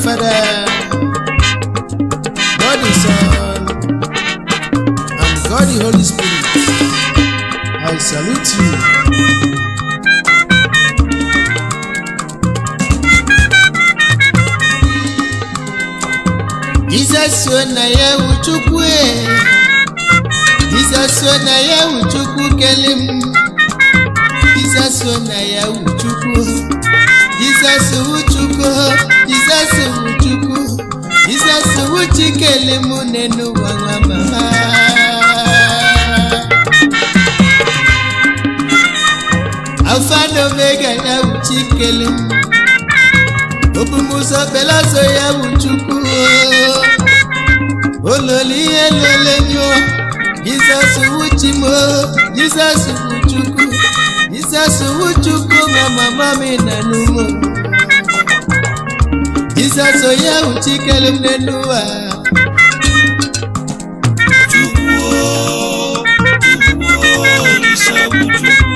Father, God the Son, and God the Holy Spirit. I salute you. Jesus na ya uchukwu Jesus na ya uchukwu kelim Jesus na ya uchukwu Jesus uchukwu Jesus uchukwu Jesus uchikelim nenu wangama Alpha and Omega ya uchikelim Obumuso belaso ya uchukwu Ololi elelenyo Jesus uchimo Jesus uchukwu Jesus uchukwu mama mina numo Jesus oya uchikele mnenuwa Uchukwu Isa uchukwu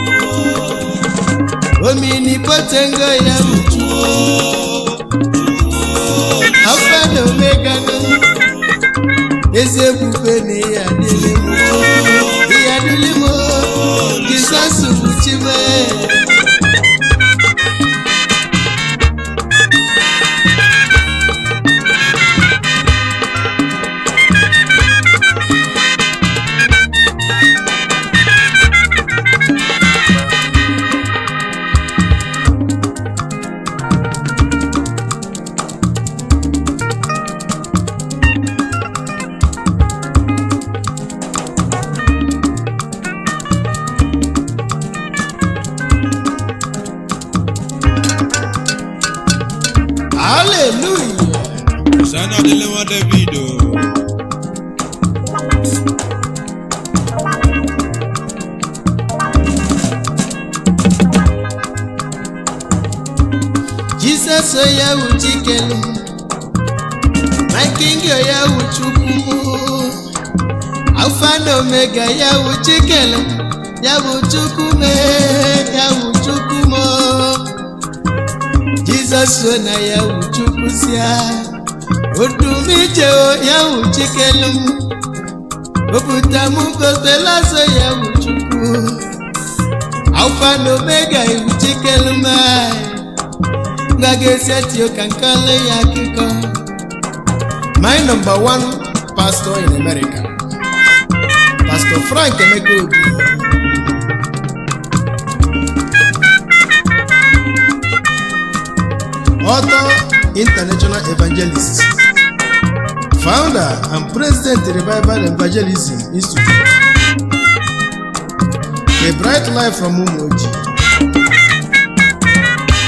Omnipotent ya uchukwu Alpha and Omega Eze bube ni ya dilimo Jesus uchime Hallelujah. Sana delewa Davido. Jesus oya uchikele My King oya uchukwu Alpha and Omega ya uchikele Ya uchukwu me ya uchukwu mo Jesus na ya uchukwu siya Odumije ya uchikele Obutamu kostelaso ya uchukwu Alpha and Omega ya uchikele mai Ngagesiati okankale ya kiko My number one pastor in America Pastor Frank Emeka Obi Author, international evangelist Founder and President Revival Evangelism Institute A Bright Life from Umuoji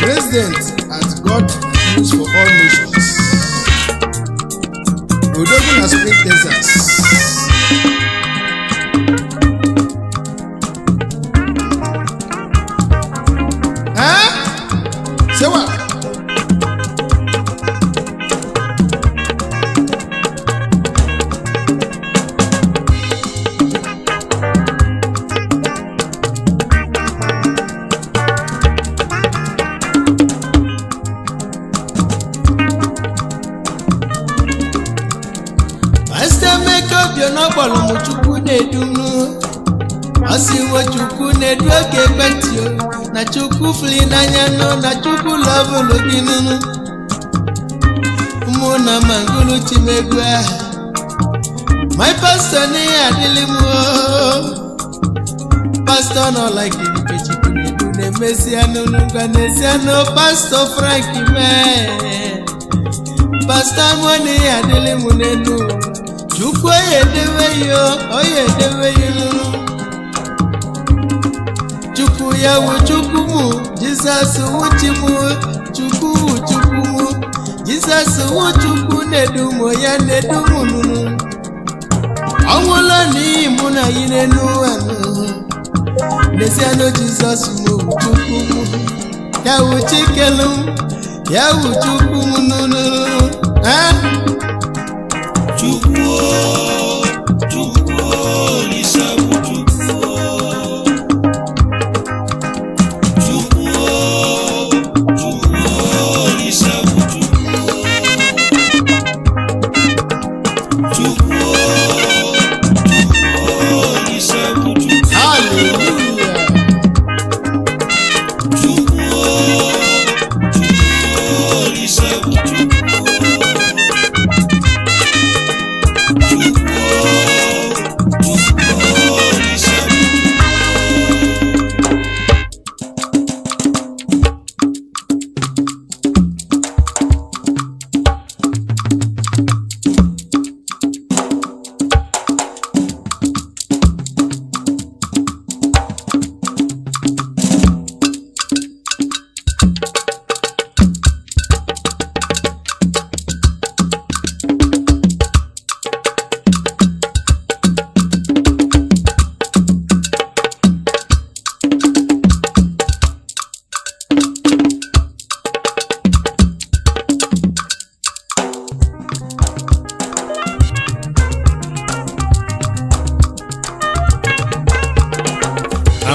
President at God News for All Nations Odogun na Spring, Texas Say what? Chukwu na-edunu Asiwo Chukwu na-edu oge ekwentị na Chukwu fli n'anya nọ na Chukwu lọbụlụ gị nụnụ ụmụ na mangulu chimegwu My pastor n'ihe adịlị m Pastor nọ like Ike Chukwu na-edu na-emesi anụnụ ngwa na-esi anụ Pastor Frank mee Pastor mụ n'ihe adịlị m n'enu Chukwu oye dewe yo Chukwu ya wu Chukwu mu Jesus wuchi mu Chukwu wu Chukwu mu Jesus wu Chukwu nedumo ya nedumu nunu Onwulo ni mu na yine nuwanu Nesiano Jesus mu Chukwu mu Ya wu Chikelu Ya wu Chukwu mu nunu Chukwu Isa uchukwu Chukwu Isa uchukwu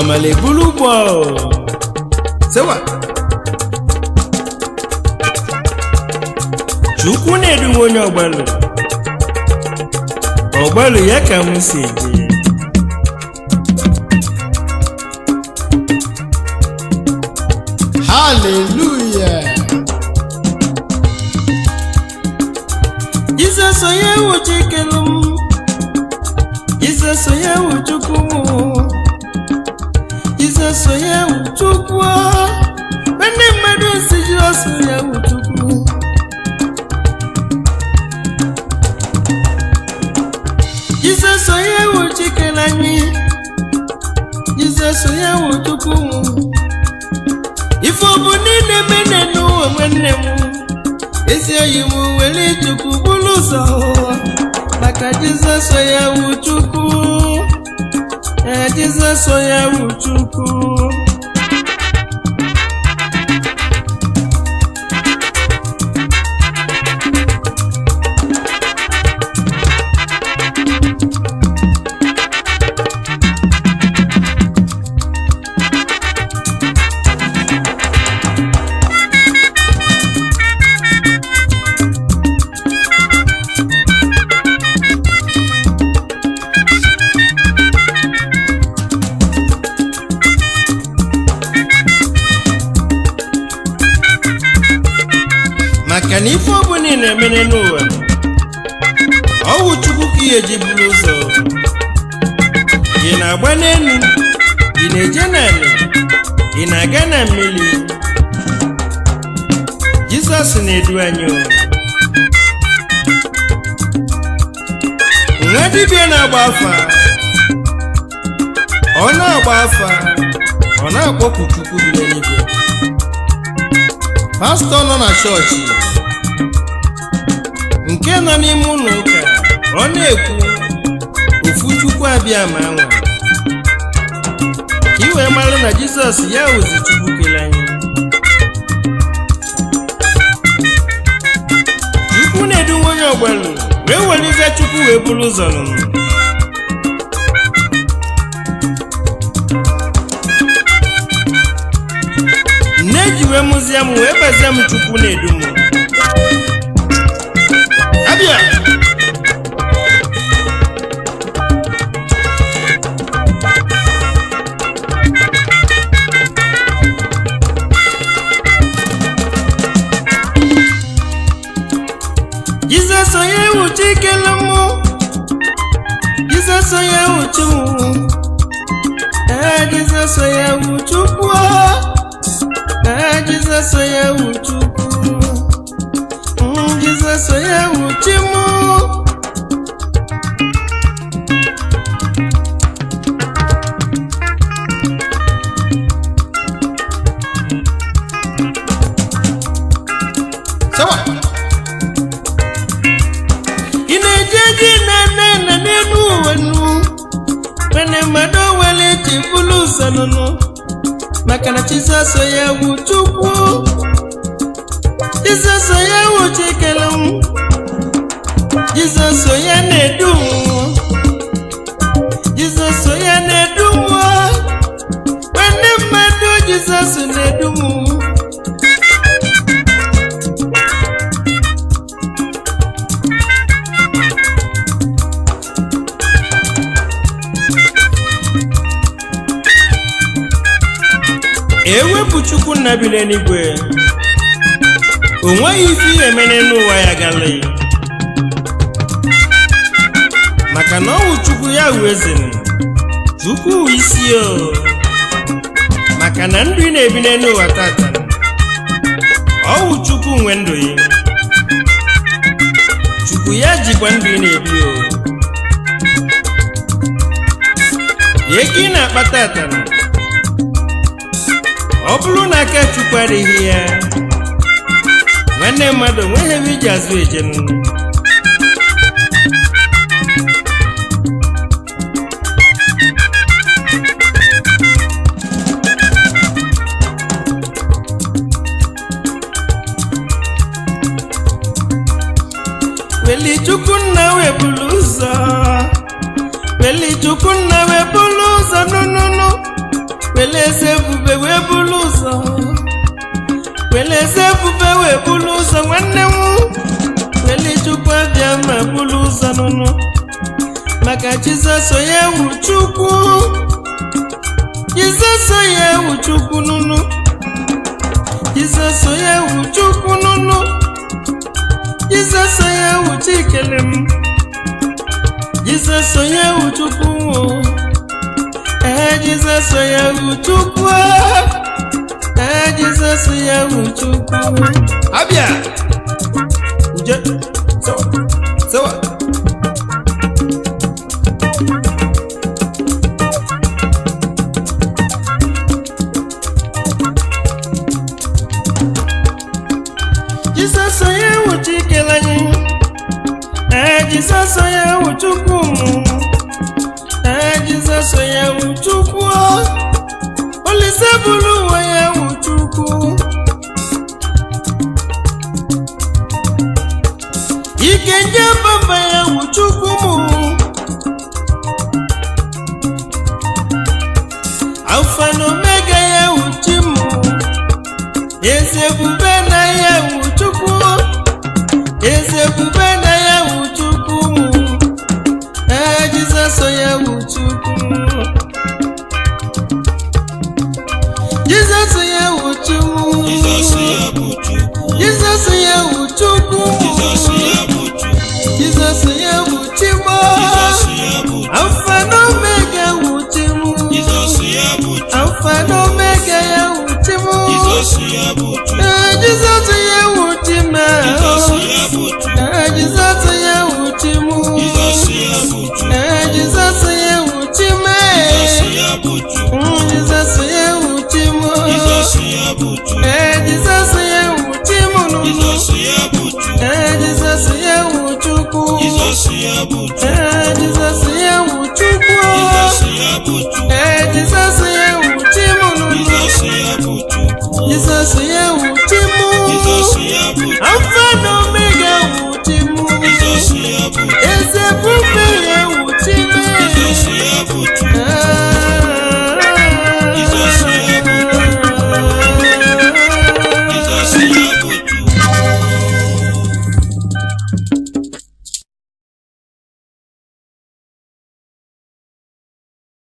amale bulu bo sewa Chukwu na-edu onye Ogbalu ya ka m si eje Hallelujah. Jesus onye wu Chikelum Jesus onye wu Chukwu Jesus onye wu Chukwu Ndị mmadụ si Jesus onye wu Chukwu Jesus onye wu Chikelanyi Jesus onye wu Chukwu Ife obu niile mene n'ụwa nwanne m ezi oyi m were Chukwu bụrụ ụzọ maka Jizọs onye wu Chukwu Jizọs onye wu Chukwu maka na ife ọbụ niile emene n'ụwa ọwụ Chukwu ka ihe ji bụrụ ụzọ ị na-agba n'elu ị na-eje n'ala ị na-aga na mmiri Jizọs na-edu anyị nwa dibịa na-agba afa ọ na-agba afa ọ na-akpọku Chukwu bi n'eluigwe pastọ nọ na chọọchị nke nọ n'ime ụlọ ụka ọ na-ekwu ofu Chukwu abịa ma nwa ka iwee mara na Jizọs ya ozi Chukwu kele anyị Chukwu na-edu onye Ogbalu wee welize Chukwu wee bụrụ ụzọ nụnụ nne ji wee mụzie m wee bazie m Chukwu na-edu m abịa Jizọs onye wu Chikelum Jizọs onye wu Chukwu Jizọs onye wu Chukwu Jesus onye wu Chukwu Jesus onye wu Chimu sawa ị na-eje gị na n'elu ụwa nụ mana mmadụ were ji bụrụ ụzọ nụnụ maka na Jizọs onye wu Chukwu Jizọs onye wu Chikelum Jizọs onye na-edu Jizọs onye na-edu nwanne mmadụ Jizọs na-edu ewepụ Chukwu nna bi n'eluigwe o nweghị ife ihe emene n'ụwa ya gala maka na ọwụ Chukwu ya wu eze Chukwu wu isi maka na ndụ ị na-ebi n'ụwa tata ọwụ Chukwu nwe ndụ ya Chukwu ya jikwa ndụ ị na-ebi ego ị na-akpata tata ọ bụrụ na aka Chukwu adịghị ya nwanne mmadụ nweghị ebe iji azụ eje weli Chukwu nna wee bụrụ ụzọ weli Chukwu nna wee bụrụ ụzọ nụnụnụ weleze ebube wee bulu ụzọ weleze ebube wee bulu ụzọ nwanne m weli Chukwu abịa ma bulu ụzọ nụnụ maka Jizọs onye wu Chukwu Jizọs onye wu Chukwu nụnụ Jizọs onye wu Chukwu nụnụ Jizọs onye wu Chikele m Jizọs onye wu Chukwu Jizọs onye wu Chukwu Jizọs onye wu Chukwu abịa nje sawa Jizọs onye wu Chikele anyị Jizọs onye wu Chukwu Jizọs onye wu Chukwu Olise bụrụ onye wu Chukwu ike nye baba ya wu Chukwu Alfa na Omega ya wu Chimu eze ebube na ya wu Chukwu eze ebube na ya wu Chukwu Jizọs onye wu Chukwu Jizọs onye wu Chukwu Jizọs onye wu Chukwu Jizọs onye wu Chimu Alfa na Omega wu Chimu Alfa na Omega ya wu Chimu Jizọs onye wu Chimu Jizọs onye wu Chimu Jizọs onye wu Chimu Jizọs onye wu Chimu Jizọs onye wu Chimu Jizọs onye wu Chukwu Jizọs onye wu Chukwu Jizọs